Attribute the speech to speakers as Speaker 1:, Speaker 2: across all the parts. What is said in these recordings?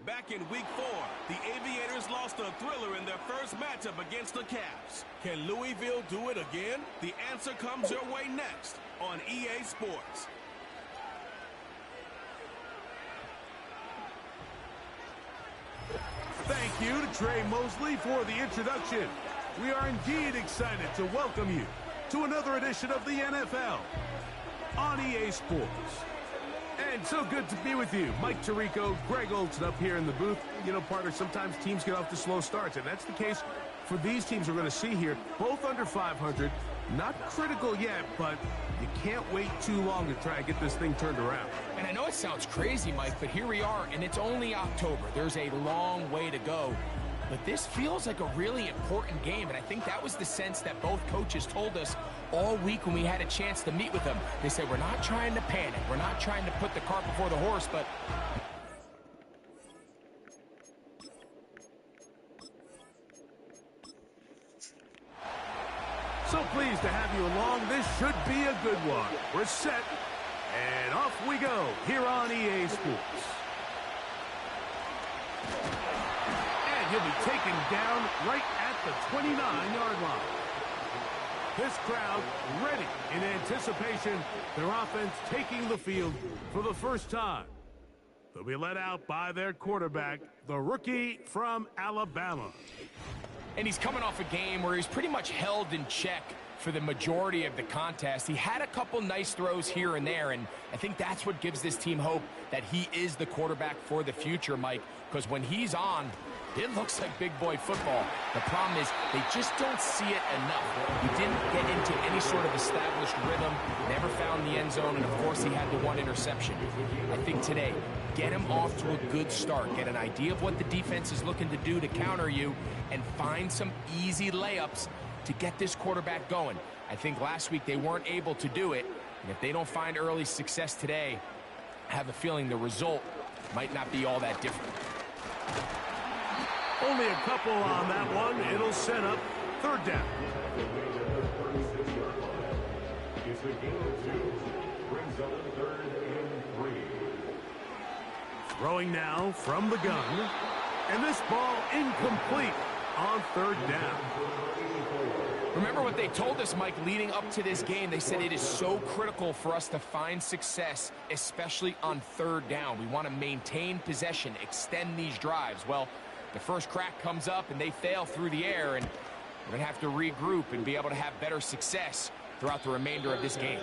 Speaker 1: Back in Week 4, the Aviators lost a thriller in their first matchup against the Cavs. Can Louisville do it again? The answer comes your way next on EA Sports.
Speaker 2: Thank you to Trey Mosley for the introduction. We are indeed excited to welcome you to another edition of the NFL on EA Sports. And so good to be with you. Mike Tirico, Greg Olson up here in the booth. You know, partner, sometimes teams get off to slow starts, and that's the case for these teams we're going to see here. Both under 500. Not critical yet, but you can't wait too long to try and get this thing turned around.
Speaker 3: And I know it sounds crazy, Mike, but here we are, and it's only October. There's a long way to go. But this feels like a really important game, and I think that was the sense that both coaches told us all week when we had a chance to meet with them. They said, we're not trying to panic. We're not trying to put the cart before the horse, but...
Speaker 2: So pleased to have you along. This should be a good one. We're set, and off we go here on EA Sports. And he'll be taken down right at the 29-yard line. This crowd ready in anticipation. Their offense taking the field for the first time. They'll be led out by their quarterback, the rookie from Alabama.
Speaker 3: And he's coming off a game where he's pretty much held in check for the majority of the contest. He had a couple nice throws here and there, and I think that's what gives this team hope that he is the quarterback for the future, Mike, because when he's on, it looks like big boy football. The problem is they just don't see it enough. He didn't get into any sort of established rhythm, never found the end zone, and of course he had the one interception. I think today, get him off to a good start, get an idea of what the defense is looking to do to counter you, and find some easy layups to get this quarterback going. I think last week they weren't able to do it, and if they don't find early success today, I have a feeling the result might not be all that different.
Speaker 2: Only a couple on that one. It'll set up third down.
Speaker 4: It's a game of two. Brings up third and 3.
Speaker 2: Throwing now from the gun. And this ball incomplete on third down.
Speaker 3: Remember what they told us, Mike, leading up to this game. They said it is so critical for us to find success, especially on third down. We want to maintain possession, extend these drives. Well, the first crack comes up and they fail through the air, and we're going to have to regroup and be able to have better success throughout the remainder of this game.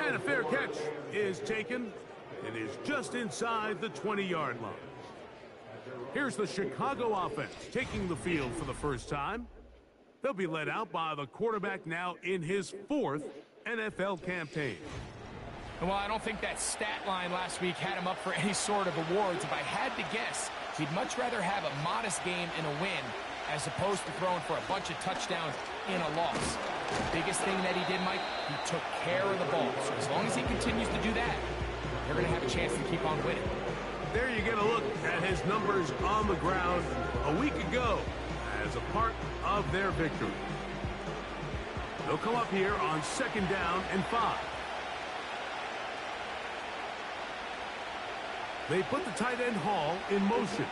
Speaker 2: And a fair catch is taken. It is just inside the 20-yard line. Here's the Chicago offense taking the field for the first time. They'll be led out by the quarterback now in his 4th NFL campaign.
Speaker 3: Well, I don't think that stat line last week had him up for any sort of awards. If I had to guess, he'd much rather have a modest game in a win as opposed to throwing for a bunch of touchdowns in a loss. The biggest thing that he did, Mike, he took care of the ball. So as long as he continues to do that, they're going to have a chance to keep on winning.
Speaker 2: There you get a look at his numbers on the ground a week ago as a part of their victory. They'll come up here on 2nd down and 5. They put the tight end Hall in motion.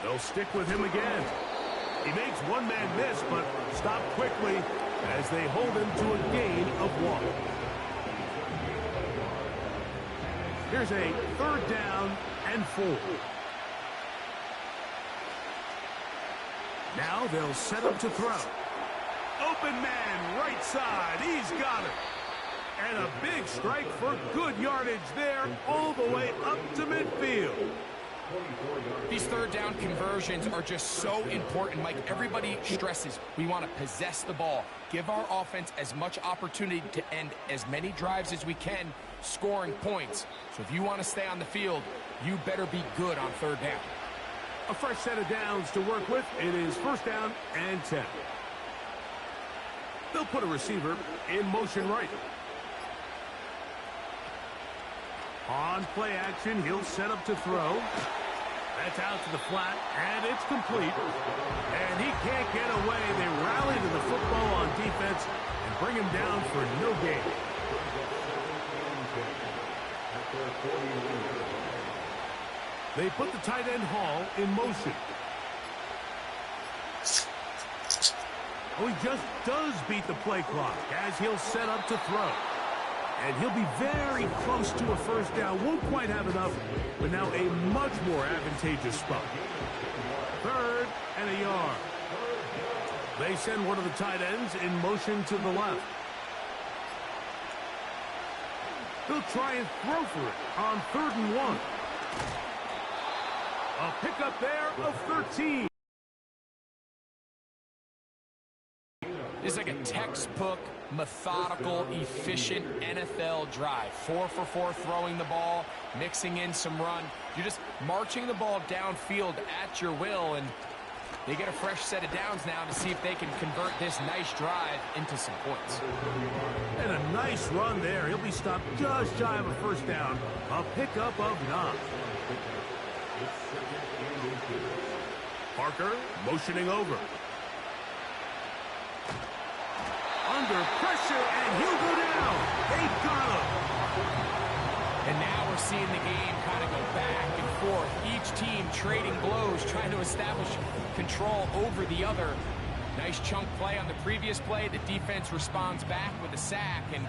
Speaker 2: They'll stick with him again. He makes one man miss, but stop quickly as they hold him to a gain of 1. Here's a 3rd down and 4. Now they'll set up to throw. Open man, right side. He's got it. And a big strike for good yardage there all the way up to midfield.
Speaker 3: These third down conversions are just so important, Mike. Everybody stresses we want to possess the ball, give our offense as much opportunity to end as many drives as we can, scoring points. So if you want to stay on the field, you better be good on third down.
Speaker 2: A fresh set of downs to work with. It is 1st down and 10. They'll put a receiver in motion right. On play action, he'll set up to throw. That's out to the flat, and it's complete. And he can't get away. They rally to the football on defense and bring him down for no gain. They put the tight end Hall in motion. Oh, he just does beat the play clock as he'll set up to throw. And he'll be very close to a first down. Won't quite have enough, but now a much more advantageous spot. 3rd and a yard. They send one of the tight ends in motion to the left. They'll try and throw for it on 3rd and 1. A pickup there of 13.
Speaker 3: This is like a textbook, methodical, efficient NFL drive. 4 for 4 throwing the ball, mixing in some run. You're just marching the ball downfield at your will, and they get a fresh set of downs now to see if they can convert this nice drive into some points.
Speaker 2: And a nice run there. He'll be stopped just shy of a first down. A pickup of 9. Parker motioning over. Under pressure, and he'll go down. They got him.
Speaker 3: And now we're seeing the game kind of go back and forth. Each team trading blows, trying to establish control over the other. Nice chunk play on the previous play. The defense responds back with a sack, and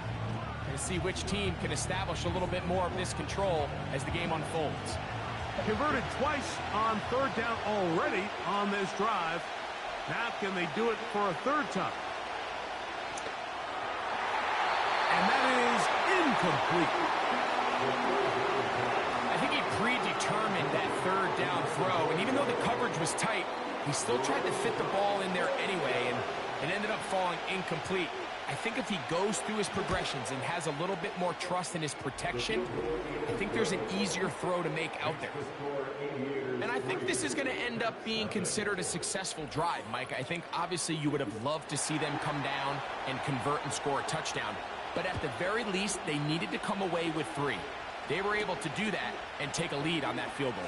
Speaker 3: we'll see which team can establish a little bit more of this control as the game unfolds.
Speaker 2: Converted twice on 3rd down already on this drive. Now can they do it for a 3rd time? And that is incomplete.
Speaker 3: I think he predetermined that 3rd down throw, and even though the coverage was tight, he still tried to fit the ball in there anyway, and it ended up falling incomplete. I think if he goes through his progressions and has a little bit more trust in his protection, I think there's an easier throw to make out there. And I think this is going to end up being considered a successful drive, Mike. I think obviously you would have loved to see them come down and convert and score a touchdown. But at the very least, they needed to come away with 3. They were able to do that and take a lead on that field goal.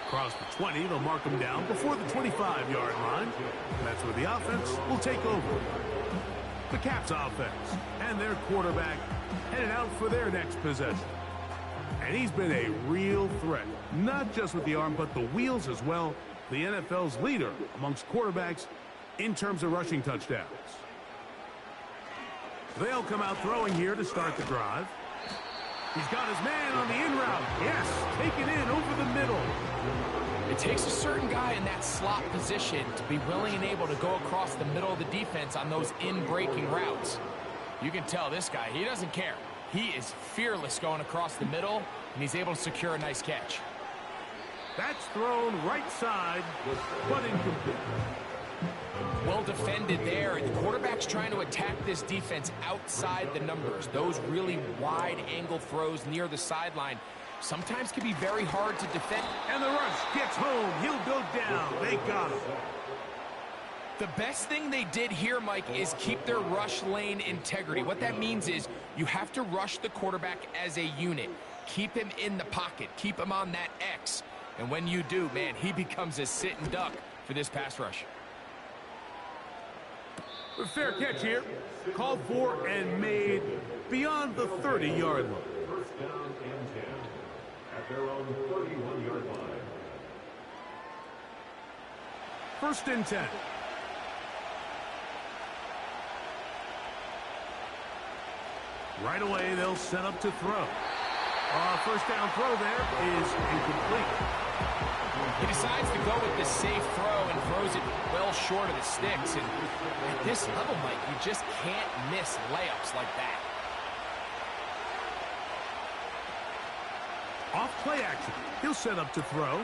Speaker 2: Across the 20, they'll mark them down before the 25-yard line. That's where the offense will take over. The Caps offense and their quarterback headed out for their next possession. And he's been a real threat, not just with the arm, but the wheels as well. The NFL's leader amongst quarterbacks in terms of rushing touchdowns. They'll come out throwing here to start the drive. He's got his man on the in route. Yes, taken in over the middle.
Speaker 3: It takes a certain guy in that slot position to be willing and able to go across the middle of the defense on those in-breaking routes. You can tell this guy, he doesn't care. He is fearless going across the middle, and he's able to secure a nice catch.
Speaker 2: That's thrown right side, but incomplete.
Speaker 3: Well defended there. The quarterback's trying to attack this defense outside the numbers. Those really wide angle throws near the sideline sometimes can be very hard to defend.
Speaker 2: And the rush gets home. He'll go down. They got him.
Speaker 3: The best thing they did here, Mike, is keep their rush lane integrity. What that means is you have to rush the quarterback as a unit. Keep him in the pocket. Keep him on that X. And when you do, man, he becomes a sitting duck for this pass rush.
Speaker 2: A fair catch here. Called for and made beyond the 30-yard line.
Speaker 4: First down and 10 at their own 31-yard line.
Speaker 2: 1st and 10. Right away, they'll set up to throw. First down throw there is incomplete.
Speaker 3: He decides to go with the safe throw and throws it well short of the sticks. And at this level, Mike, you just can't miss layups like that.
Speaker 2: Off play action. He'll set up to throw.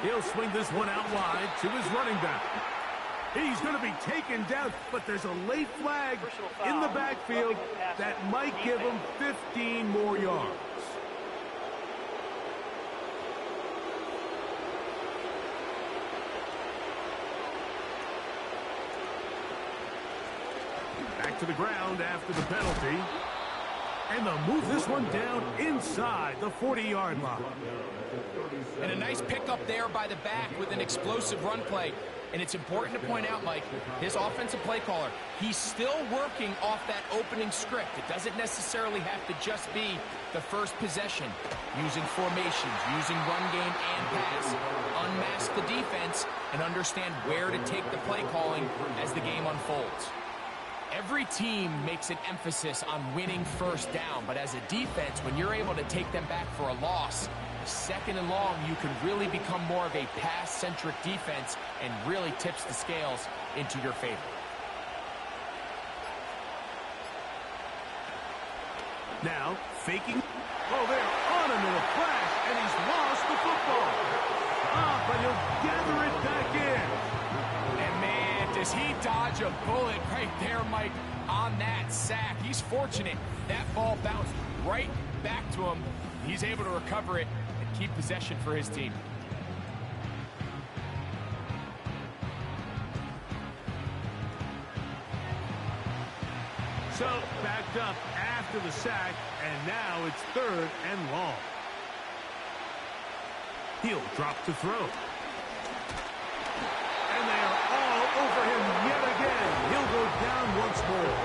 Speaker 2: He'll swing this one out wide to his running back. He's going to be taken down, but there's a late flag in the backfield that might give him 15 more yards. Back to the ground after the penalty. And they'll move this one down inside the 40-yard line.
Speaker 3: And a nice pickup there by the back with an explosive run play. And it's important to point out, Mike, this offensive play caller, he's still working off that opening script. It doesn't necessarily have to just be the first possession. Using formations, using run game and pass. Unmask the defense and understand where to take the play calling as the game unfolds. Every team makes an emphasis on winning first down, but as a defense, when you're able to take them back for a loss, second and long, you can really become more of a pass-centric defense and really tips the scales into your favor.
Speaker 2: Now, faking. Oh, they're on him in a flash, and he's lost the football. But he'll gather it back in.
Speaker 3: And, man, does he dodge a bullet right there, Mike, on that sack. He's fortunate. That ball bounced right back to him. He's able to recover it and keep possession for his team.
Speaker 2: So, backed up after the sack, and now it's 3rd and long. He'll drop to throw. And they are all over him yet again. He'll go down once more.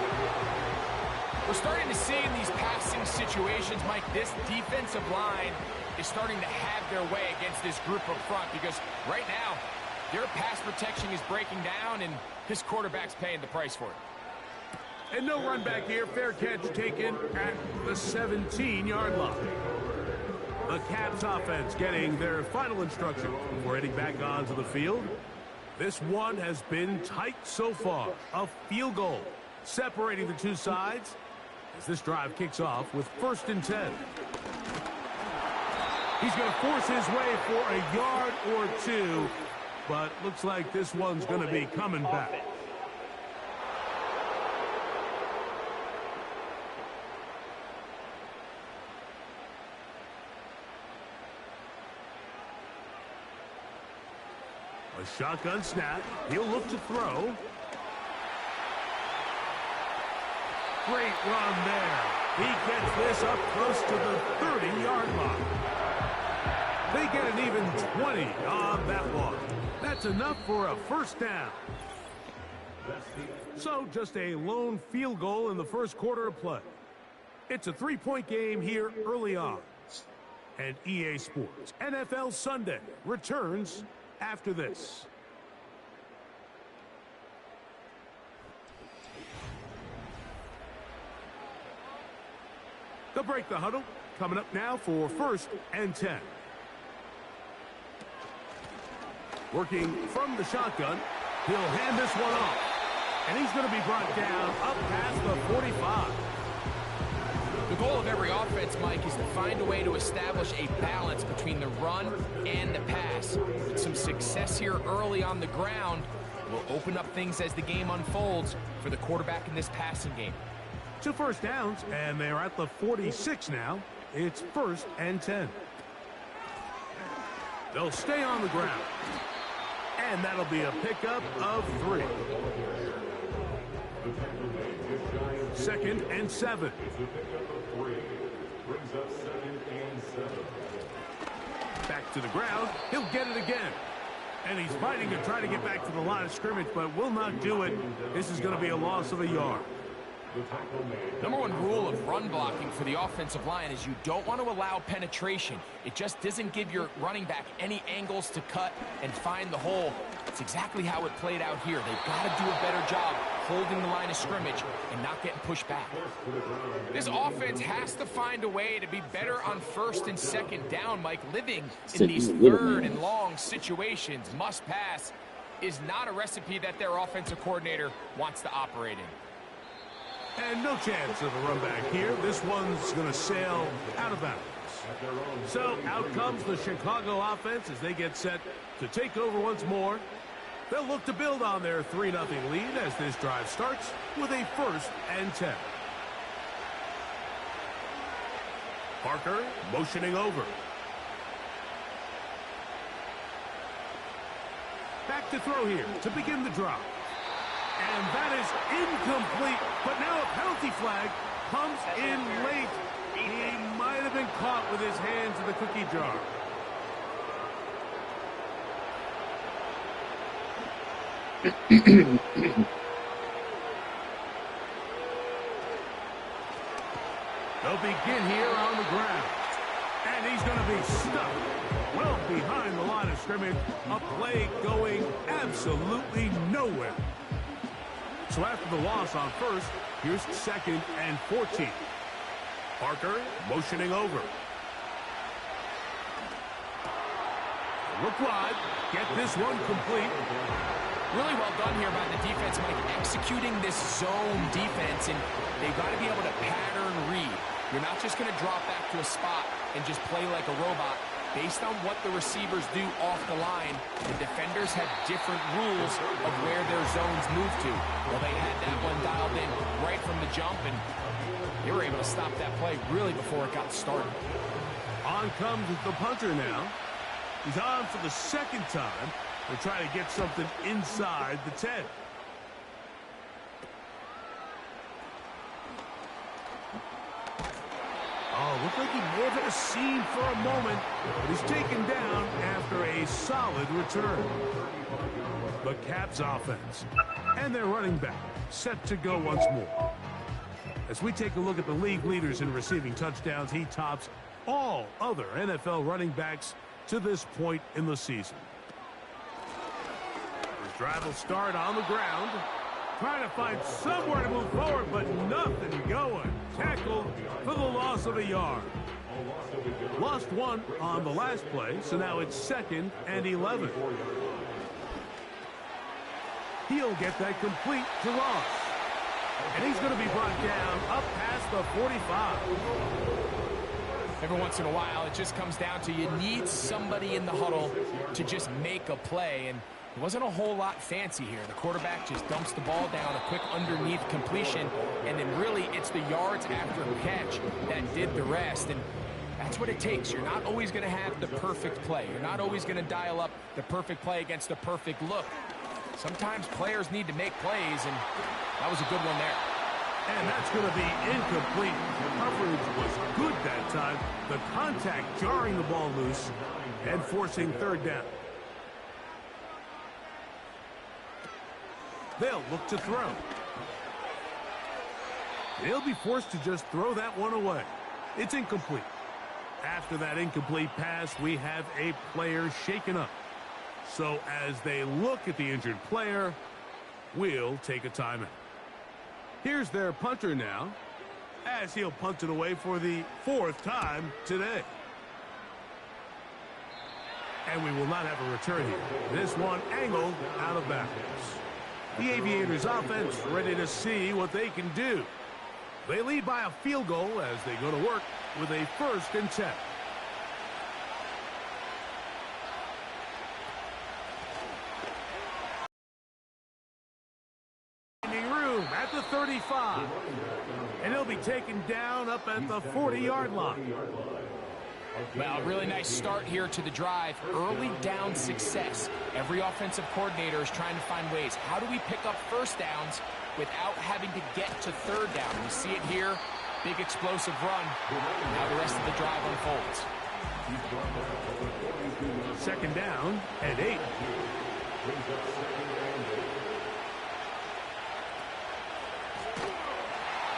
Speaker 3: We're starting to see in these passing situations, Mike, this defensive line is starting to have their way against this group up front because right now, their pass protection is breaking down, and this quarterback's paying the price for it.
Speaker 2: And no run back here. Fair catch taken at the 17-yard line. The Caps offense getting their final instruction before heading back onto the field. This one has been tight so far. A field goal separating the two sides as this drive kicks off with 1st and 10. He's going to force his way for a yard or two, but looks like this one's going to be coming back. A shotgun snap. He'll look to throw. Great run there. He gets this up close to the 30-yard line. They get an even 20 on that one. That's enough for a 1st down. So just a lone field goal in the 1st quarter of play. It's a 3-point game here early on. And EA Sports NFL Sunday returns after this. They'll break the huddle. Coming up now for 1st and 10. Working from the shotgun. He'll hand this one off. And he's going to be brought down up past the 45.
Speaker 3: The goal of every offense, Mike, is to find a way to establish a balance between the run and the pass. With some success here early on the ground will open up things as the game unfolds for the quarterback in this passing game.
Speaker 2: 2 first downs, and they're at the 46 now. It's 1st and 10. They'll stay on the ground. And that'll be a pickup of 3. 2nd and 7. Back to the ground. He'll get it again. And he's fighting to try to get back to the line of scrimmage, but will not do it. This is going to be a loss of a yard.
Speaker 3: Number 1 rule of run blocking for the offensive line is you don't want to allow penetration. It just doesn't give your running back any angles to cut and find the hole. It's exactly how it played out here. They've got to do a better job holding the line of scrimmage and not getting pushed back. This offense has to find a way to be better on 1st and 2nd down, Mike. Living in these 3rd and long situations, must pass, is not a recipe that their offensive coordinator wants to operate in.
Speaker 2: And no chance of a run back here. This one's going to sail out of bounds. So out comes the Chicago offense as they get set to take over once more. They'll look to build on their 3-0 lead as this drive starts with a 1st and 10. Parker motioning over. Back to throw here to begin the drive. And that is incomplete, but now a penalty flag comes in late. He might have been caught with his hands in the cookie jar. They'll begin here on the ground. And he's going to be stuck well behind the line of scrimmage. A play going absolutely nowhere. So after the loss on first, here's 2nd and 14. Parker motioning over. Look wide. Get this one complete.
Speaker 3: Really well done here by the defense, Mike, executing this zone defense, and they've got to be able to pattern read. You're not just going to drop back to a spot and just play like a robot. Based on what the receivers do off the line, the defenders have different rules of where their zones move to. Well, they had that one dialed in right from the jump, and they were able to stop that play really before it got started.
Speaker 2: On comes the punter now. He's on for the 2nd time. They're trying to get something inside the 10. Oh, looked like he may have hit a seam for a moment, but he's taken down after a solid return. The Caps offense and their running back set to go once more. As we take a look at the league leaders in receiving touchdowns, he tops all other NFL running backs to this point in the season. His drive will start on the ground. Trying to find somewhere to move forward, but nothing going. Tackled for the loss of a yard. Lost one on the last play, so now it's 2nd and 11. He'll get that complete to Ross. And he's going to be brought down up past the 45.
Speaker 3: Every once in a while, it just comes down to you need somebody in the huddle to just make a play, and it wasn't a whole lot fancy here. The quarterback just dumps the ball down, a quick underneath completion, and then really it's the yards after catch that did the rest. And that's what it takes. You're not always going to have the perfect play. You're not always going to dial up the perfect play against the perfect look. Sometimes players need to make plays, and that was a good one there.
Speaker 2: And that's going to be incomplete. The coverage was good that time. The contact jarring the ball loose and forcing 3rd down. They'll look to throw. They'll be forced to just throw that one away. It's incomplete. After that incomplete pass, we have a player shaken up. So as they look at the injured player, we'll take a timeout. Here's their punter now, as he'll punt it away for the 4th time today. And we will not have a return here. This one angled out of bounds. The Aviators offense ready to see what they can do. They lead by a field goal as they go to work with a 1st and 10. Room at the 35. And he'll be taken down up at the 40-yard line.
Speaker 3: Well, really nice start here to the drive. Early down success. Every offensive coordinator is trying to find ways. How do we pick up 1st downs without having to get to 3rd down? We see it here. Big explosive run. Now the rest of the drive unfolds.
Speaker 2: 2nd down and 8.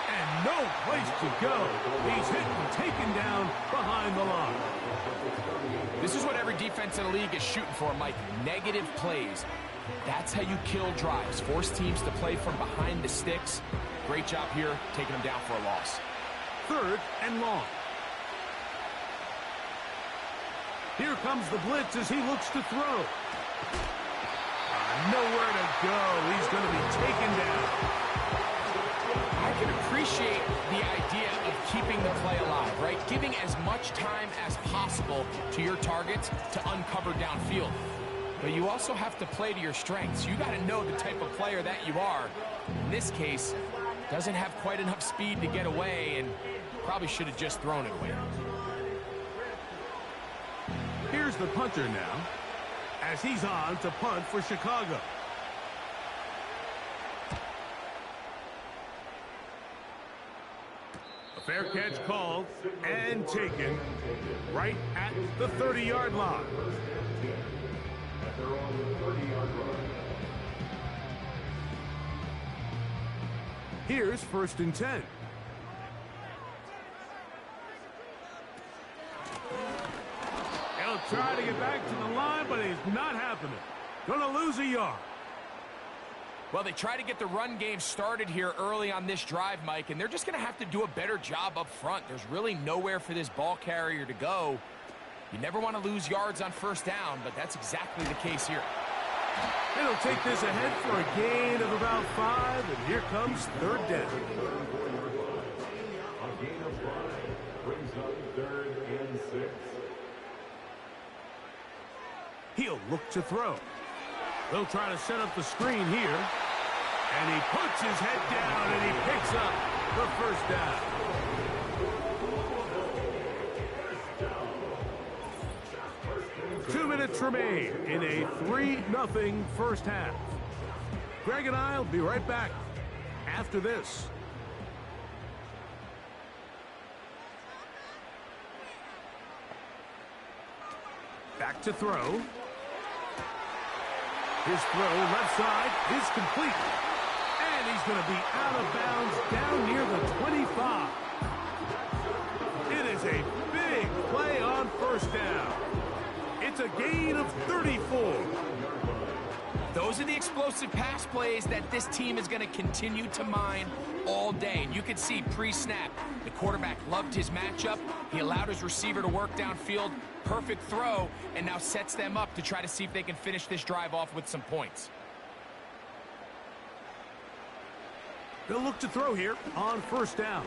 Speaker 2: And no place to go. He's hit and taken down behind the line.
Speaker 3: This is what every defense in the league is shooting for, Mike. Negative plays. That's how you kill drives. Force teams to play from behind the sticks. Great job here, taking them down for a loss.
Speaker 2: 3rd and long. Here comes the blitz as he looks to throw. Nowhere to go. He's going to be taken down.
Speaker 3: I can appreciate the idea of keeping the play alive, right? Giving as much time as possible to your targets to uncover downfield. But you also have to play to your strengths. You got to know the type of player that you are. In this case, doesn't have quite enough speed to get away and probably should have just thrown it away.
Speaker 2: Here's the punter now as he's on to punt for Chicago. A fair catch called and taken right at the 30-yard line. Here's 1st and 10. He'll try to get back to the line, but it's not happening. Gonna lose a yard.
Speaker 3: Well, they try to get the run game started here early on this drive, Mike, and they're just going to have to do a better job up front. There's really nowhere for this ball carrier to go. You never want to lose yards on 1st down, but that's exactly the case here.
Speaker 2: It'll take this ahead for a gain of about 5, and here comes 3rd down.
Speaker 4: A gain of 5 brings up 3rd and 6.
Speaker 2: He'll look to throw. They'll try to set up the screen here. And he puts his head down and he picks up the 1st down. 2 minutes remain in a 3-0 first half. Greg and I will be right back after this. Back to throw. His throw left side is complete. And he's going to be out of bounds down near the 25. It is a big play on 1st down. It's a gain of 34.
Speaker 3: Those are the explosive pass plays that this team is going to continue to mine all day. And you can see pre-snap, the quarterback loved his matchup. He allowed his receiver to work downfield. Perfect throw, and now sets them up to try to see if they can finish this drive off with some points.
Speaker 2: They'll look to throw here on 1st down.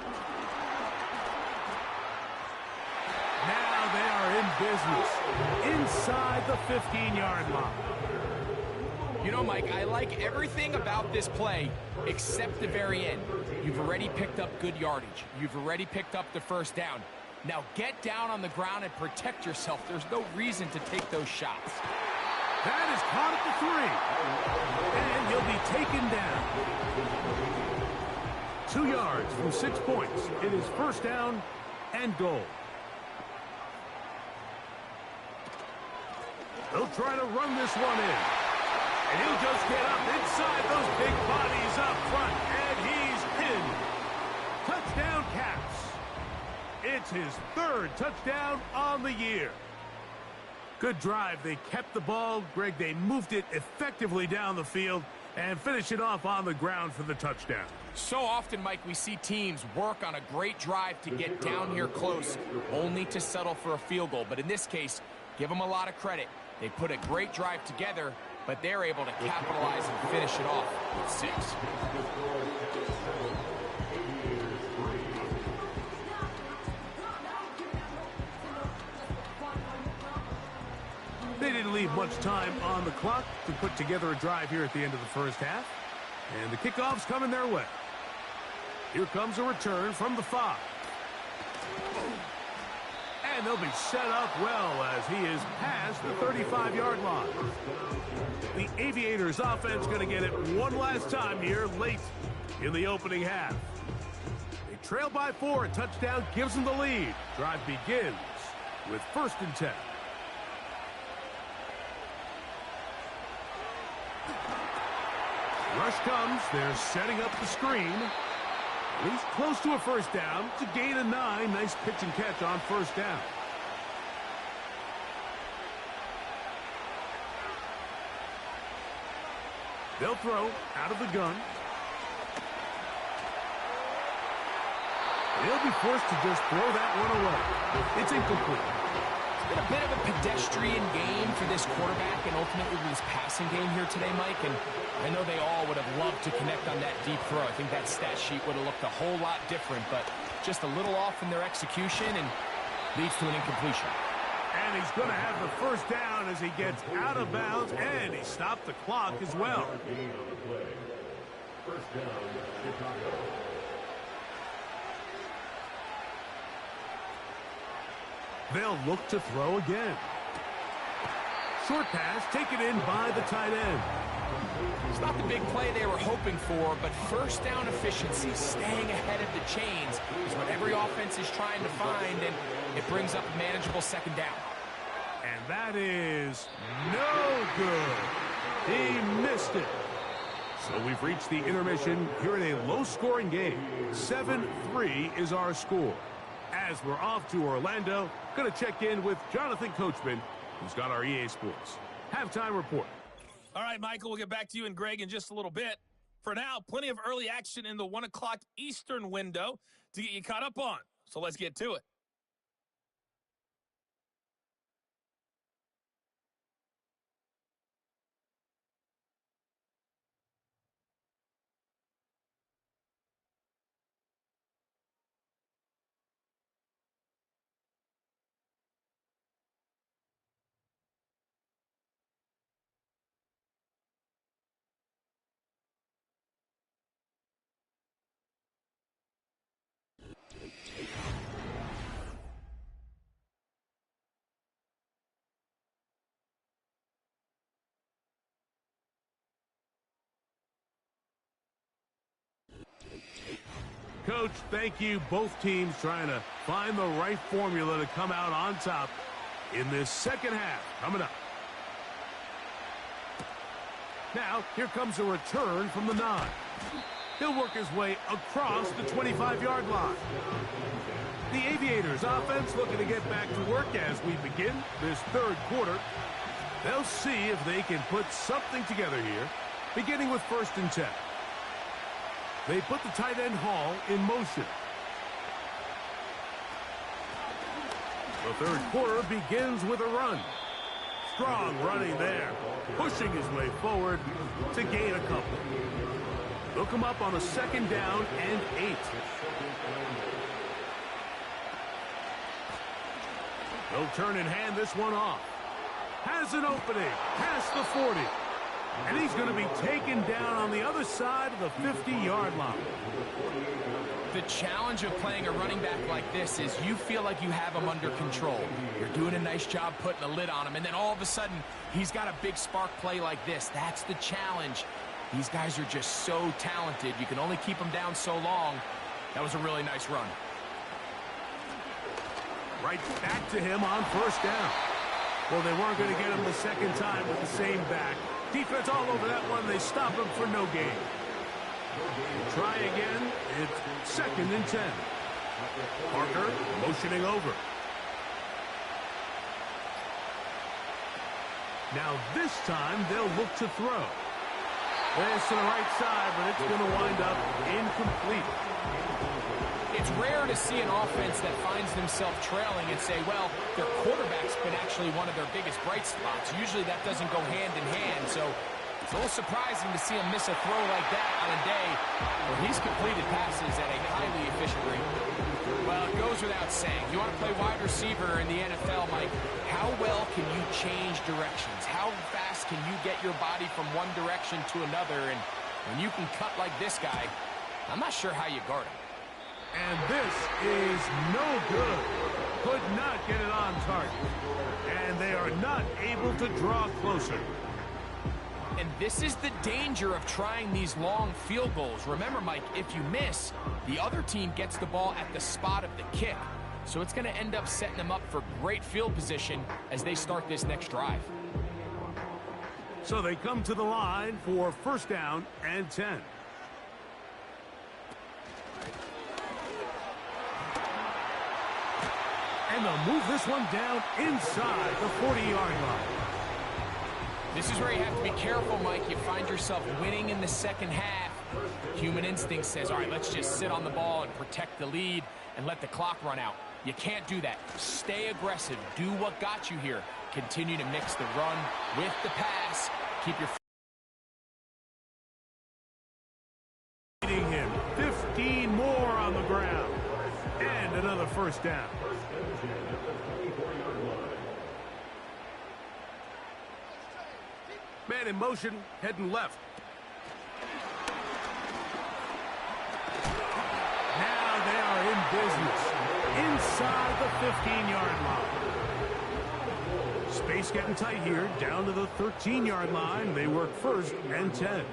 Speaker 2: Now they are in business inside the 15-yard line.
Speaker 3: You know, Mike, I like everything about this play except the very end. You've already picked up good yardage. You've already picked up the 1st down. Now get down on the ground and protect yourself. There's no reason to take those shots.
Speaker 2: That is caught at the 3. And he'll be taken down. 2 yards from 6 points. It is 1st down and goal. They'll try to run this one in. And he'll just get up inside those big bodies up front. And he's in. Touchdown Caps. It's his 3rd touchdown on the year. Good drive. They kept the ball. Greg, they moved it effectively down the field and finish it off on the ground for the touchdown.
Speaker 3: So often, Mike, we see teams work on a great drive to get down here close, only to settle for a field goal. But in this case, give them a lot of credit. They put a great drive together, but they're able to capitalize and finish it off with 6.
Speaker 2: They didn't leave much time on the clock to put together a drive here at the end of the first half. And the kickoff's coming their way. Here comes a return from the 5. And they'll be set up well as he is past the 35-yard line. The Aviators offense going to get it one last time here late in the opening half. They trail by 4. A touchdown gives them the lead. Drive begins with 1st and 10. Rush comes. They're setting up the screen. He's close to a 1st down. It's a gain of 9. Nice pitch and catch on 1st down. They'll throw out of the gun. They'll be forced to just throw that one away. It's incomplete.
Speaker 3: It's been a bit of a pedestrian game for this quarterback and ultimately this passing game here today, Mike. And I know they all would have loved to connect on that deep throw. I think that stat sheet would have looked a whole lot different, but just a little off in their execution and leads to an incompletion.
Speaker 2: And he's going to have the 1st down as he gets out of bounds, and he stopped the clock as well.
Speaker 4: 1st down, Chicago.
Speaker 2: They'll look to throw again. Short pass taken in by the tight end.
Speaker 3: It's not the big play they were hoping for, but 1st down efficiency, staying ahead of the chains, is what every offense is trying to find, and it brings up a manageable 2nd down.
Speaker 2: And that is no good. He missed it. So we've reached the intermission here in a low-scoring game. 7-3 is our score. As we're off to Orlando, going to check in with Jonathan Coachman, who's got our EA Sports halftime report.
Speaker 5: All right, Michael, we'll get back to you and Greg in just a little bit. For now, plenty of early action in the 1 o'clock Eastern window to get you caught up on. So let's get to it.
Speaker 2: Coach, thank you. Both teams trying to find the right formula to come out on top in this second half. Coming up. Now, here comes a return from the 9. He'll work his way across the 25-yard line. The Aviators offense looking to get back to work as we begin this third quarter. They'll see if they can put something together here, beginning with 1st and 10. They put the tight end Hall in motion. The third quarter begins with a run. Strong running there, pushing his way forward to gain a couple. They'll come up on a 2nd down and 8. They'll turn and hand this one off. Has an opening past the 40. And he's going to be taken down on the other side of the 50-yard line.
Speaker 3: The challenge of playing a running back like this is you feel like you have him under control. You're doing a nice job putting a lid on him, and then all of a sudden, he's got a big spark play like this. That's the challenge. These guys are just so talented. You can only keep them down so long. That was a really nice run.
Speaker 2: Right back to him on 1st down. Well, they weren't going to get him the second time with the same back. Defense all over that one. They stop him for no gain. Try again. It's 2nd and 10. Parker motioning over. Now this time they'll look to throw. This to the right side, but it's going to wind up incomplete.
Speaker 3: It's rare to see an offense that finds themselves trailing and say, well, their quarterback's been actually one of their biggest bright spots. Usually that doesn't go hand in hand, so it's a little surprising to see him miss a throw like that on a day where he's completed passes at a highly efficient rate. Well, it goes without saying. You want to play wide receiver in the NFL, Mike, how well can you change directions? How fast can you get your body from one direction to another? And when you can cut like this guy, I'm not sure how you guard him.
Speaker 2: And this is no good. Could not get it on target. And they are not able to draw closer.
Speaker 3: And this is the danger of trying these long field goals. Remember, Mike, if you miss, the other team gets the ball at the spot of the kick. So it's going to end up setting them up for great field position as they start this next drive.
Speaker 2: So they come to the line for 1st down and 10. And they'll move this one down inside the 40-yard line.
Speaker 3: This is where you have to be careful, Mike. You find yourself winning in the second half. Human instinct says, all right, let's just sit on the ball and protect the lead and let the clock run out. You can't do that. Stay aggressive. Do what got you here. Continue to mix the run with the pass. Keep your...
Speaker 2: Leading him 15 more on the ground. And another 1st down. Man in motion, heading left. Now they are in business. Inside the 15-yard line. Space getting tight here. Down to the 13-yard line. They work 1st and 10.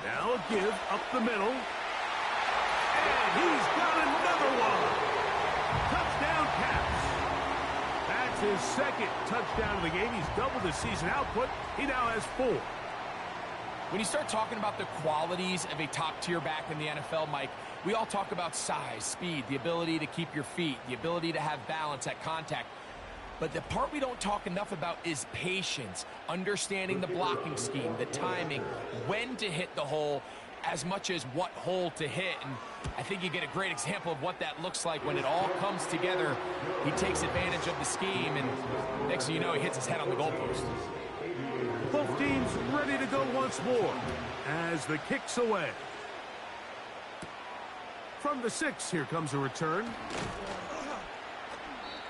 Speaker 2: Now a give up the middle. And he's got another one. Touchdown Caps. That's his second touchdown of the game. He's doubled his season output. He now has 4.
Speaker 3: When you start talking about the qualities of a top-tier back in the NFL, Mike, we all talk about size, speed, the ability to keep your feet, the ability to have balance at contact. But the part we don't talk enough about is patience, understanding the blocking scheme, the timing, when to hit the hole, as much as what hole to hit. And I think you get a great example of what that looks like when it all comes together. He takes advantage of the scheme, and next thing you know, he hits his head on the goalpost.
Speaker 2: Both teams ready to go once more as the kick's away. From the 6, here comes a return.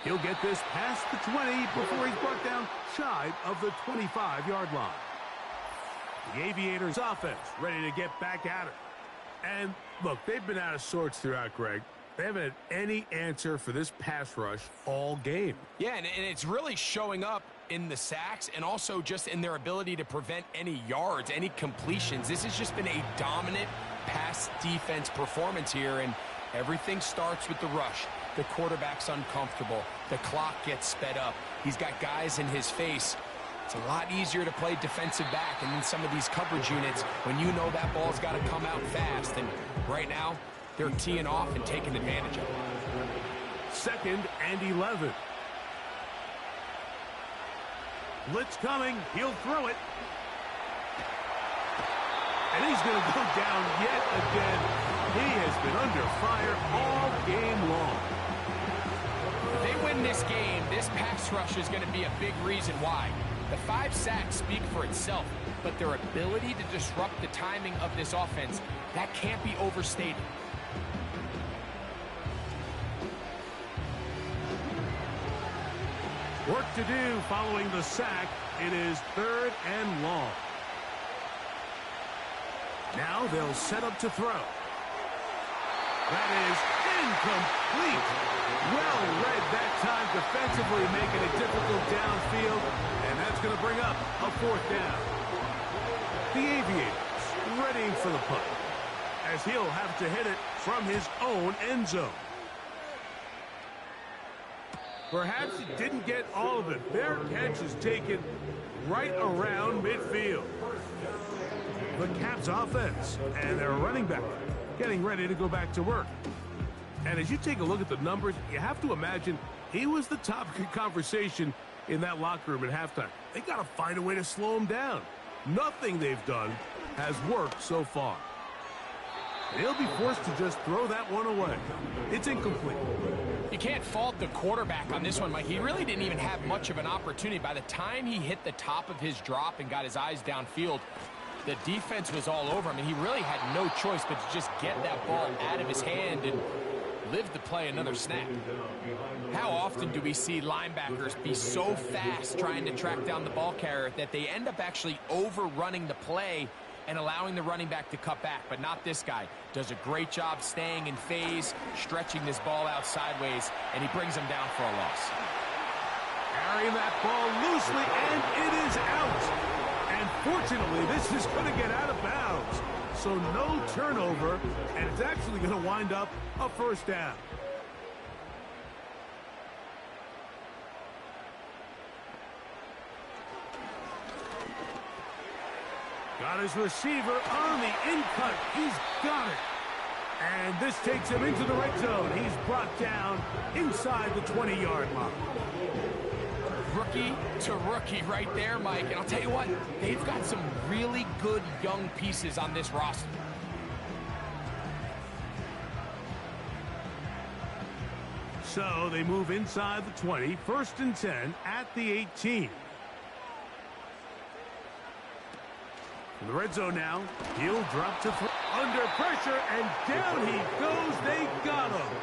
Speaker 2: He'll get this past the 20 before he's brought down shy of the 25-yard line. The Aviators offense ready to get back at it. And look, they've been out of sorts throughout, Greg. They haven't had any answer for this pass rush all game.
Speaker 3: Yeah, and it's really showing up in the sacks and also just in their ability to prevent any yards, any completions. This has just been a dominant pass defense performance here, and everything starts with the rush. The quarterback's uncomfortable. The clock gets sped up. He's got guys in his face. It's a lot easier to play defensive back and in some of these coverage units when you know that ball's got to come out fast. And right now, they're teeing off and taking advantage of it.
Speaker 2: 2nd and 11. Blitz coming. He'll throw it. And he's going to go down yet again. He has been under fire all game long.
Speaker 3: If they win this game, this pass rush is going to be a big reason why. The 5 sacks speak for itself, but their ability to disrupt the timing of this offense, that can't be overstated.
Speaker 2: Work to do following the sack. It is 3rd and long. Now they'll set up to throw. That is incomplete. Well read that time defensively, making it difficult downfield, and that's going to bring up a 4th down. The Aviators readying for the punt, as he'll have to hit it from his own end zone. Perhaps he didn't get all of it. Their catch is taken right around midfield. The Caps offense and their running back getting ready to go back to work. And as you take a look at the numbers, you have to imagine he was the topic of conversation in that locker room at halftime. They got to find a way to slow him down. Nothing they've done has worked so far. And he'll be forced to just throw that one away. It's incomplete.
Speaker 3: You can't fault the quarterback on this one, Mike. He really didn't even have much of an opportunity. By the time he hit the top of his drop and got his eyes downfield, the defense was all over him, and he really had no choice but to just get that ball out of his hand and live to play another snap. How often do we see linebackers be so fast trying to track down the ball carrier that they end up actually overrunning the play and allowing the running back to cut back? But not this guy. Does a great job staying in phase, stretching this ball out sideways, and he brings him down for a loss.
Speaker 2: Carrying that ball loosely, and it is out. And fortunately, this is going to get out of bounds. So no turnover, and it's actually going to wind up a 1st down. Got his receiver on the in-cut. He's got it. And this takes him into the red zone. He's brought down inside the 20-yard line.
Speaker 3: Rookie to rookie right there, Mike. And I'll tell you what, they've got some really good young pieces on this roster.
Speaker 2: So they move inside the 20, 1st and 10 at the 18. In the red zone now, he'll drop to under pressure, and down he goes. They got him.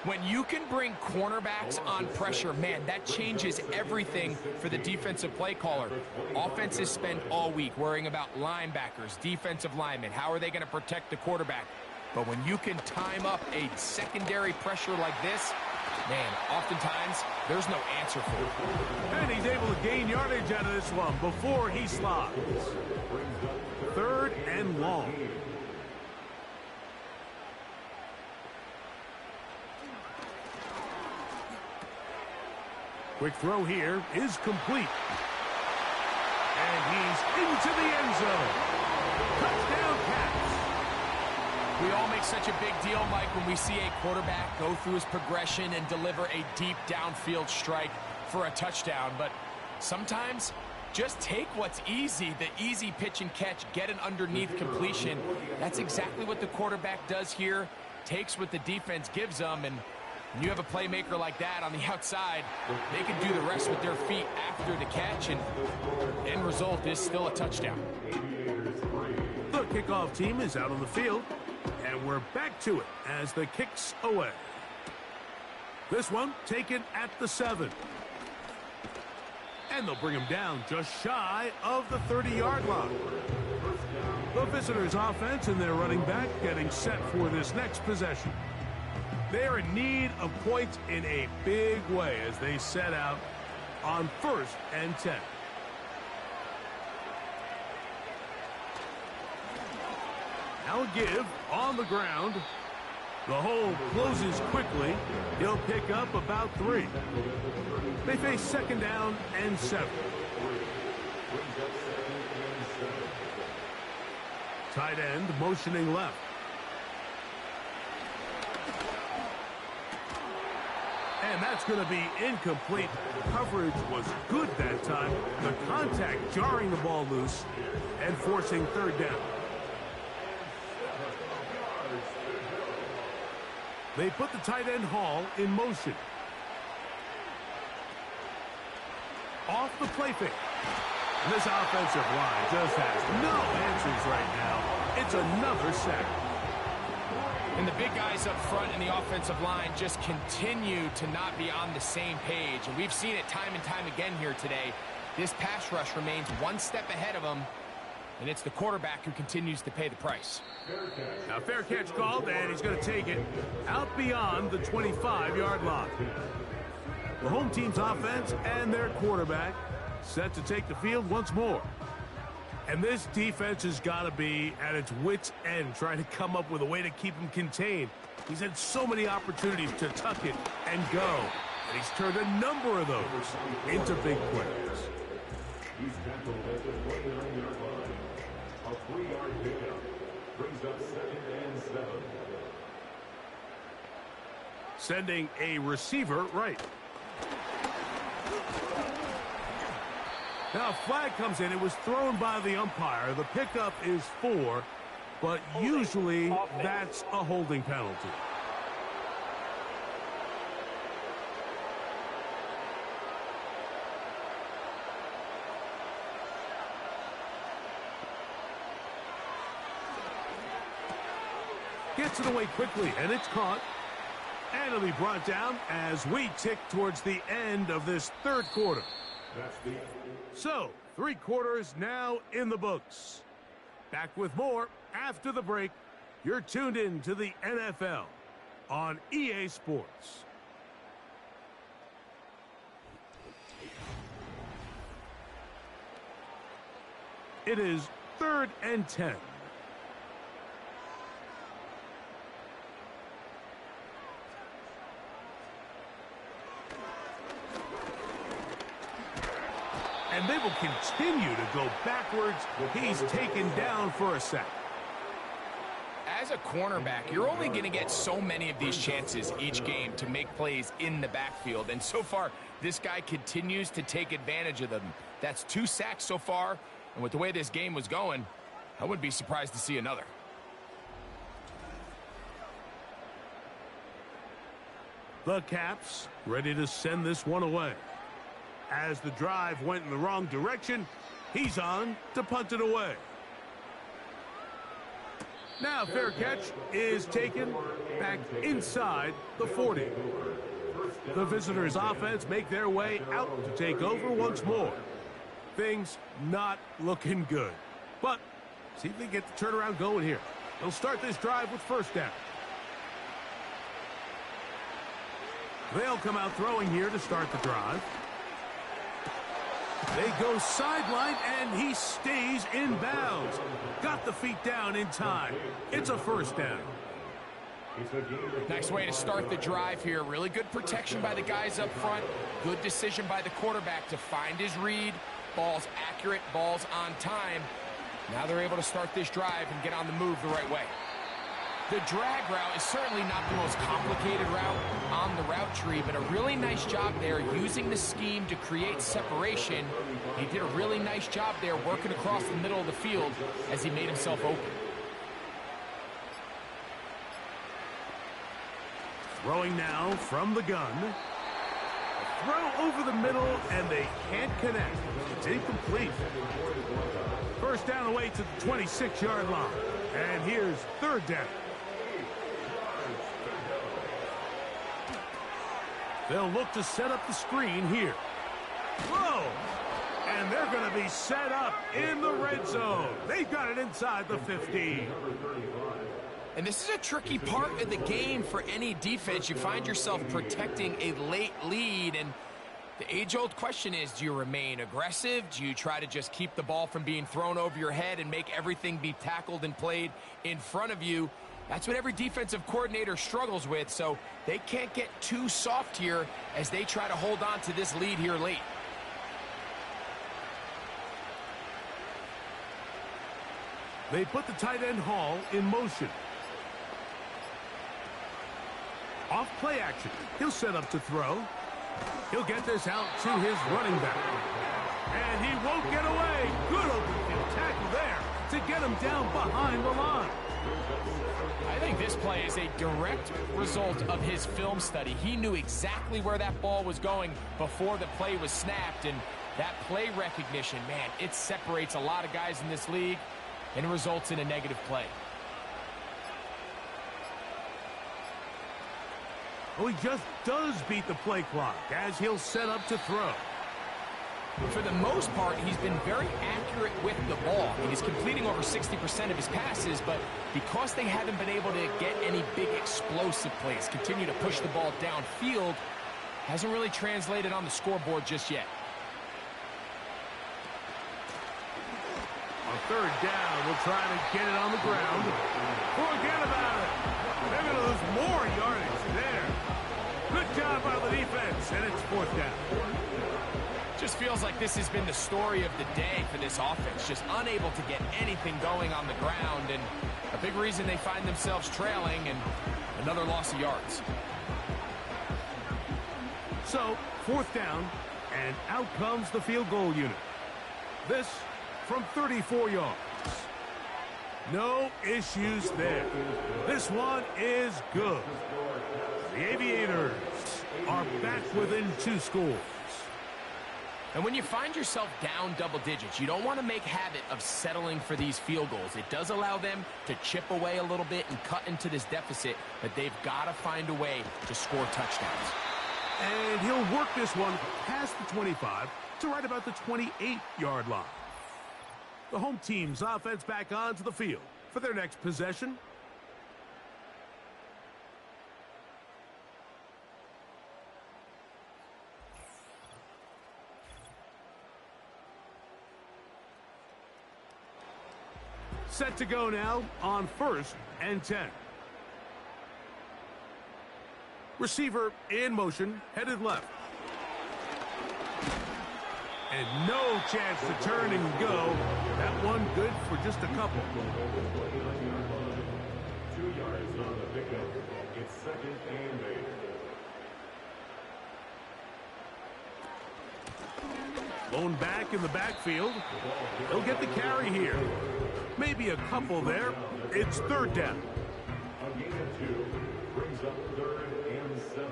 Speaker 3: When you can bring cornerbacks on pressure, man, that changes everything for the defensive play caller. Offenses spend all week worrying about linebackers, defensive linemen. How are they going to protect the quarterback? But when you can time up a secondary pressure like this, man, oftentimes there's no answer for it.
Speaker 2: And he's able to gain yardage out of this one before he slides. 3rd and long. Quick throw here is complete. And he's into the end zone. Touchdown, Caps.
Speaker 3: We all make such a big deal, Mike, when we see a quarterback go through his progression and deliver a deep downfield strike for a touchdown. But sometimes just take what's easy, the easy pitch and catch, get an underneath completion. That's exactly what the quarterback does here, takes what the defense gives them, and when you have a playmaker like that on the outside, they can do the rest with their feet after the catch, and the end result is still a touchdown.
Speaker 2: The kickoff team is out on the field, and we're back to it as the kick's away. This one taken at the 7. And they'll bring him down just shy of the 30-yard line. The visitors' offense and their running back getting set for this next possession. They're in need of points in a big way as they set out on 1st and 10. Now a give on the ground. The hole closes quickly. He'll pick up about 3. They face 2nd down and 7. Tight end motioning left. And that's going to be incomplete. Coverage was good that time. The contact jarring the ball loose and forcing 3rd down. They put the tight end Hall in motion. Off the play fake. And this offensive line just has no answers right now. It's another sack.
Speaker 3: And the big guys up front in the offensive line just continue to not be on the same page. And we've seen it time and time again here today. This pass rush remains one step ahead of them. And it's the quarterback who continues to pay the price.
Speaker 2: Now fair catch called, and he's going to take it out beyond the 25-yard line. The home team's offense and their quarterback set to take the field once more. And this defense has got to be at its wits' end trying to come up with a way to keep him contained. He's had so many opportunities to tuck it and go. And he's turned a number of those into big plays.
Speaker 4: He's tackled at the 29-yard line. A 3-yard pickup brings up 2nd and 7.
Speaker 2: Sending a receiver right. Now a flag comes in. It was thrown by the umpire. The pickup is 4, but usually that's a holding penalty. Gets it away quickly, and it's caught. And it'll be brought down as we tick towards the end of this 3rd quarter. So, 3 quarters now in the books. Back with more after the break. You're tuned in to the NFL on EA Sports. It is 3rd and 10. And they will continue to go backwards. He's taken down for a sack.
Speaker 3: As a cornerback, you're only going to get so many of these chances each game to make plays in the backfield. And so far, this guy continues to take advantage of them. That's 2 sacks so far. And with the way this game was going, I wouldn't be surprised to see another.
Speaker 2: The Caps ready to send this one away. As the drive went in the wrong direction, he's on to punt it away. Now fair catch is taken back inside the 40. The visitors' offense make their way out to take over once more. Things not looking good. But see if they get the turnaround going here. They'll start this drive with 1st down. They'll come out throwing here to start the drive. They go sideline, and he stays in bounds. Got the feet down in time. It's a 1st down.
Speaker 3: Nice way to start the drive here. Really good protection by the guys up front. Good decision by the quarterback to find his read. Ball's accurate, ball's on time. Now they're able to start this drive and get on the move the right way. The drag route is certainly not the most complicated route on the route tree, but a really nice job there using the scheme to create separation. He did a really nice job there working across the middle of the field as he made himself open.
Speaker 2: Throwing now from the gun. A throw over the middle, and they can't connect. It's incomplete. First down away to the 26-yard line. And here's third down. They'll look to set up the screen here. Whoa! And they're going to be set up in the red zone. They've got it inside the 15.
Speaker 3: And this is a tricky part of the game for any defense. You find yourself protecting a late lead, and the age-old question is, do you remain aggressive? Do you try to just keep the ball from being thrown over your head and make everything be tackled and played in front of you? That's what every defensive coordinator struggles with, so they can't get too soft here as they try to hold on to this lead here late.
Speaker 2: They put the tight end Hall in motion. Off play action. He'll set up to throw. He'll get this out to his running back. And he won't get away. Good open field tackle there to get him down behind the line.
Speaker 3: I think this play is a direct result of his film study. He knew exactly where that ball was going before the play was snapped, and that play recognition, man, it separates a lot of guys in this league and results in a negative play.
Speaker 2: Oh, he just does beat the play clock as he'll set up to throw.
Speaker 3: For the most part, he's been very accurate with the ball. He's completing over 60% of his passes, but because they haven't been able to get any big explosive plays, continue to push the ball downfield, hasn't really translated on the scoreboard just yet.
Speaker 2: On third down, we'll try to get it on the ground. Forget about it. They're going to lose more yardage there. Good job by the defense, and it's fourth down.
Speaker 3: Just feels like this has been the story of the day for this offense. Just unable to get anything going on the ground, and a big reason they find themselves trailing and another loss of yards.
Speaker 2: So, fourth down, and out comes the field goal unit. This from 34 yards. No issues there. This one is good. The Aviators are back within 2 scores.
Speaker 3: And when you find yourself down double digits, you don't want to make habit of settling for these field goals. It does allow them to chip away a little bit and cut into this deficit, but they've got to find a way to score touchdowns.
Speaker 2: And he'll work this one past the 25 to right about the 28-yard line. The home team's offense back onto the field for their next possession. Set to go now on 1st and 10. Receiver in motion, headed left. And no chance to turn and go. That one good for just a couple.
Speaker 4: 2 yards on the pickup. It's 2nd and 8.
Speaker 2: Blown back in the backfield. He'll get the carry here. Maybe a couple there. It's 3rd down.
Speaker 4: A gain of 2 brings up 3rd and 7.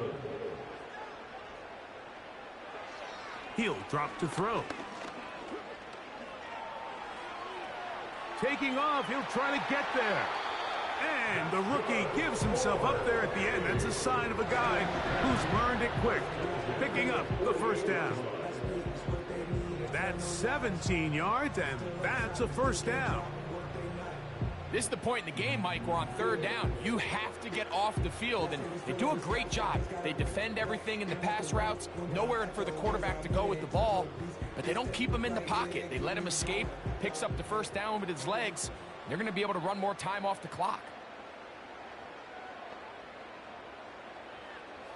Speaker 2: He'll drop to throw. Taking off, he'll try to get there. And the rookie gives himself up there at the end. That's a sign of a guy who's learned it quick. Picking up the 1st down. That's 17 yards, and that's a 1st down.
Speaker 3: This is the point in the game, Mike, where on 3rd down, you have to get off the field, and they do a great job. They defend everything in the pass routes, nowhere for the quarterback to go with the ball, but they don't keep him in the pocket. They let him escape, picks up the 1st down with his legs. They're going to be able to run more time off the clock.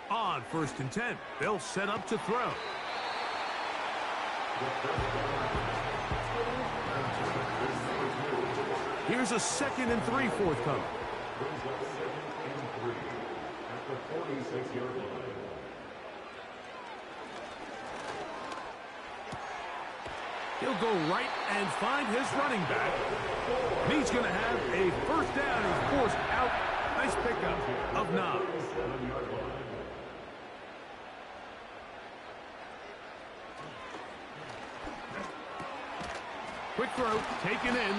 Speaker 2: On 1st and 10, they'll set up to throw. Here's a 2nd and 3 forthcoming.
Speaker 4: Brings up 2nd and 3 at the 46-yard line.
Speaker 2: He'll go right and find his running back. He's going to have a 1st down. He's forced out. Nice pickup of 9. Quick throw, taken in.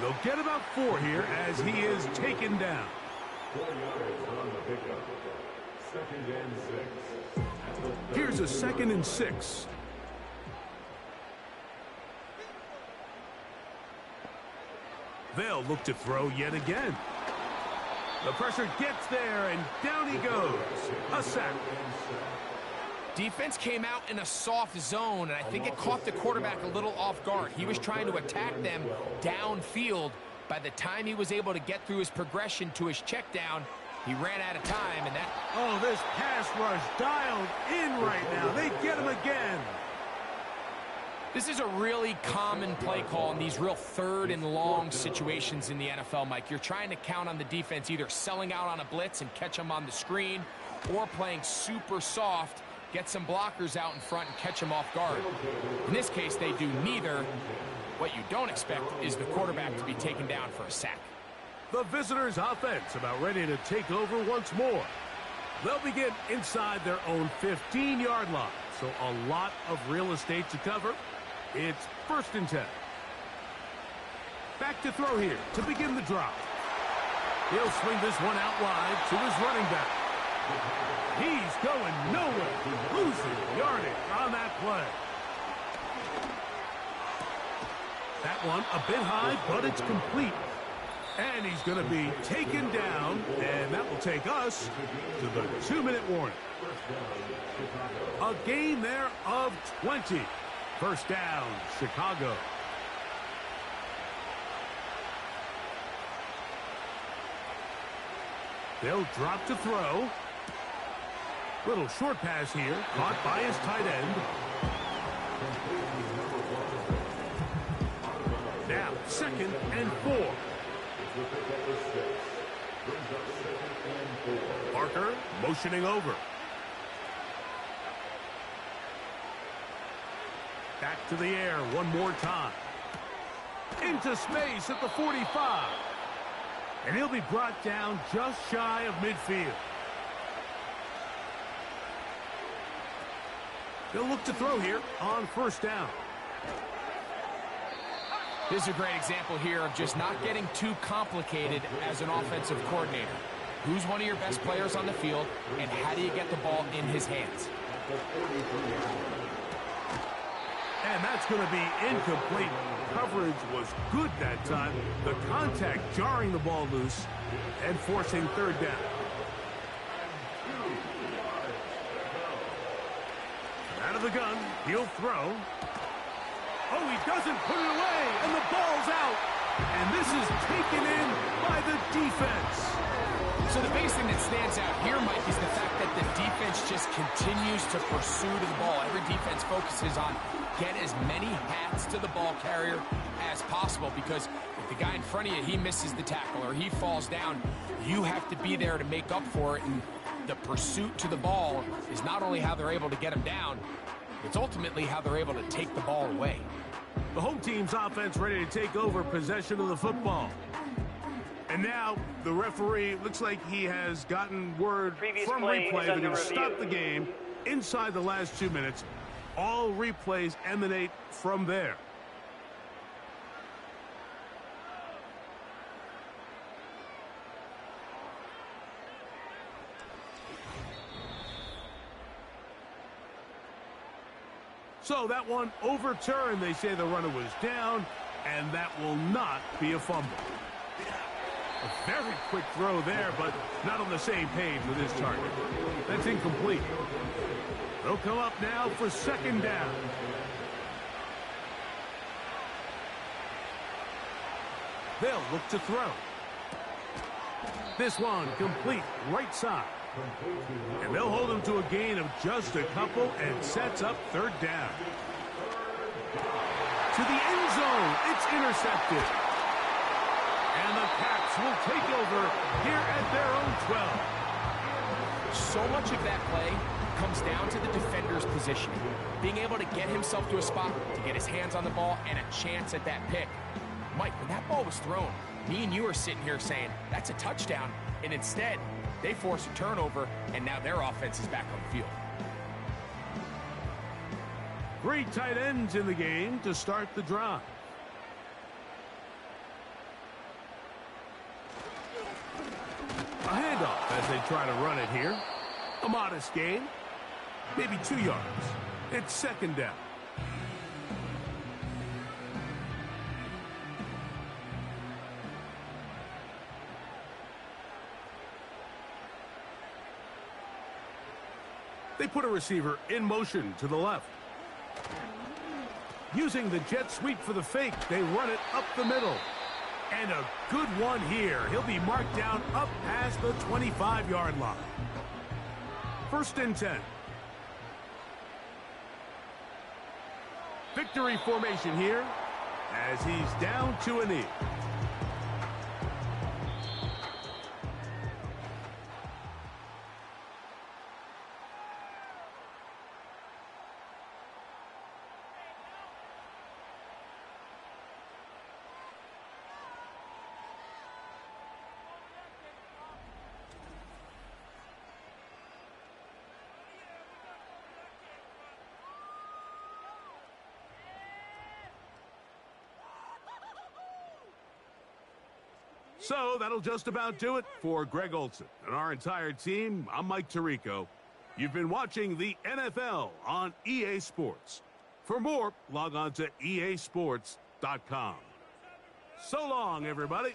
Speaker 2: They'll get about 4 here as he is taken down.
Speaker 4: 4 yards on the pickup. 2nd and 6.
Speaker 2: Here's a 2nd and 6. They'll look to throw yet again. The pressure gets there, and down he goes. A sack.
Speaker 3: Defense came out in a soft zone, and I think it caught the quarterback a little off guard. He was trying to attack them downfield. By the time he was able to get through his progression to his check down, he ran out of time, and that...
Speaker 2: Oh, this pass rush dialed in right now. They get him again.
Speaker 3: This is a really common play call in these real 3rd and long situations in the NFL, Mike. You're trying to count on the defense either selling out on a blitz and catch them on the screen or playing super soft, get some blockers out in front and catch them off guard. In this case, they do neither. What you don't expect is the quarterback to be taken down for a sack.
Speaker 2: The visitors' offense about ready to take over once more. They'll begin inside their own 15-yard line, so a lot of real estate to cover. It's 1st and 10. Back to throw here to begin the drive. He'll swing this one out wide to his running back. He's going nowhere, losing yardage on that play. That one a bit high, but it's complete. And he's going to be taken down, and that will take us to the 2-minute warning. A gain there of 20. 1st down, Chicago. They'll drop to throw. Little short pass here, caught by his tight end. Now, 2nd and 4. Parker motioning over. Back to the air one more time. Into space at the 45. And he'll be brought down just shy of midfield. They'll look to throw here on 1st down.
Speaker 3: This is a great example here of just not getting too complicated as an offensive coordinator. Who's one of your best players on the field, and how do you get the ball in his hands?
Speaker 2: And that's going to be incomplete. Coverage was good that time. The contact jarring the ball loose and forcing 3rd down. Out of the gun, he'll throw. Oh, he doesn't put it away, and the ball's out. And this is taken in by the defense.
Speaker 3: So the biggest thing that stands out here, Mike, is the fact that the defense just continues to pursue to the ball. Every defense focuses on get as many hats to the ball carrier as possible, because if the guy in front of you, he misses the tackle or he falls down, you have to be there to make up for it. And the pursuit to the ball is not only how they're able to get him down, it's ultimately how they're able to take the ball away.
Speaker 2: The home team's offense ready to take over possession of the football. And now the referee looks like he has gotten word from replay that he'll stop the game inside the last 2 minutes. All replays emanate from there. So that one overturned. They say the runner was down, and that will not be a fumble. A very quick throw there, but not on the same page with his target. That's incomplete. They'll come up now for 2nd down. They'll look to throw. This one complete right side. And they'll hold him to a gain of just a couple and sets up third down. To the end zone, it's intercepted. And the Caps will take over here at their own 12.
Speaker 3: So much of that play comes down to the defender's positioning. Being able to get himself to a spot, to get his hands on the ball, and a chance at that pick. Mike, when that ball was thrown, me and you are sitting here saying, that's a touchdown. And instead, they force a turnover, and now their offense is back on the field.
Speaker 2: 3 tight ends in the game to start the drive. A handoff as they try to run it here. A modest gain. Maybe 2 yards. It's second down. They put a receiver in motion to the left. Using the jet sweep for the fake, they run it up the middle. And a good one here. He'll be marked down up past the 25-yard line. First and 10. Victory formation here as he's down to a knee. So that'll just about do it for Greg Olson and our entire team. I'm Mike Tirico. You've been watching the NFL on EA Sports. For more, log on to easports.com. So long, everybody.